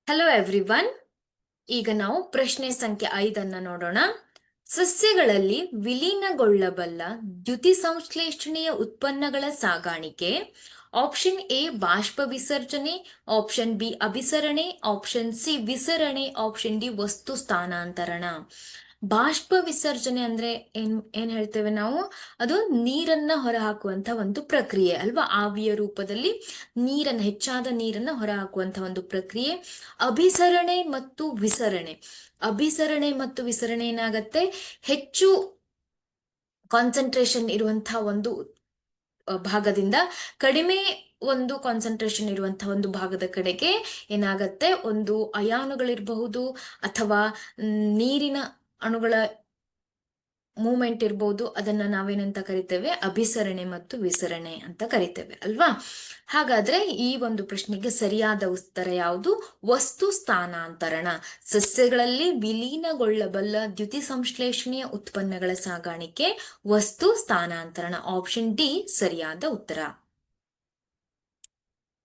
Hello everyone. ಈಗ ನಾವು ಪ್ರಶ್ನೆ ಸಂಖ್ಯೆ 5 ನೋಡೋಣ. ಸಸ್ಯಗಳಲ್ಲಿ ವಿಲೀನಗೊಳ್ಳಬಲ್ಲ ದ್ಯುತಿ ಸಂಶ್ಲೇಷಣೆಯ ಉತ್ಪನ್ನಗಳ ಸಾಗಾಣಿಕೆ. ಆಪ್ಷನ್ ಎ ಬಾಷ್ಪ ವಿಸರ್ಜನೆ, ಆಪ್ಷನ್ ಬಿ ಅಭಿಸರಣೆ, ಆಪ್ಷನ್ ಸಿ ವಿಸರಣೆ, ಆಪ್ಷನ್ ಡಿ ವಸ್ತು ಸ್ಥಾನಾಂತರಣ. ಬಾಷ್ಪ ವಿಸರ್ಜನೆ ಅಂದ್ರೆ ಏನ್ ಹೇಳ್ತೇವೆ ನಾವು? ಅದು ನೀರನ್ನ ಹೊರಹಾಕುವಂತ ಒಂದು ಪ್ರಕ್ರಿಯೆ ಅಲ್ವಾ? ಆವಿಯ ರೂಪದಲ್ಲಿ ಹೆಚ್ಚಾದ ನೀರನ್ನ ಹೊರಹಾಕುವಂತ ಒಂದು ಪ್ರಕ್ರಿಯೆ. ಅಭಿಸರಣೆ ಮತ್ತು ವಿಸರಣೆ ಏನಾಗತ್ತೆ? ಹೆಚ್ಚು ಕಾನ್ಸಂಟ್ರೇಷನ್ ಇರುವಂತಹ ಒಂದು ಭಾಗದಿಂದ ಕಡಿಮೆ ಒಂದು ಕಾನ್ಸಂಟ್ರೇಷನ್ ಇರುವಂತಹ ಒಂದು ಭಾಗದ ಕಡೆಗೆ ಏನಾಗತ್ತೆ, ಒಂದು ಅಯಾನುಗಳಿರಬಹುದು ಅಥವಾ ನೀರಿನ ಅಣುಗಳ ಮೂಮೆಂಟ್ ಇರ್ಬೋದು. ಅದನ್ನ ನಾವೇನಂತ ಕರಿತೇವೆ? ಅಭಿಸರಣೆ ಮತ್ತು ವಿಸರಣೆ ಅಂತ ಕರಿತೇವೆ ಅಲ್ವಾ? ಹಾಗಾದ್ರೆ ಈ ಒಂದು ಪ್ರಶ್ನೆಗೆ ಸರಿಯಾದ ಉತ್ತರ ಯಾವುದು? ವಸ್ತು ಸ್ಥಾನಾಂತರಣ. ಸಸ್ಯಗಳಲ್ಲಿ ವಿಲೀನಗೊಳ್ಳಬಲ್ಲ ದ್ಯುತಿ ಸಂಶ್ಲೇಷಣೆಯ ಉತ್ಪನ್ನಗಳ ಸಾಗಾಣಿಕೆ ವಸ್ತು ಸ್ಥಾನಾಂತರಣ. ಆಪ್ಷನ್ ಡಿ ಸರಿಯಾದ ಉತ್ತರ.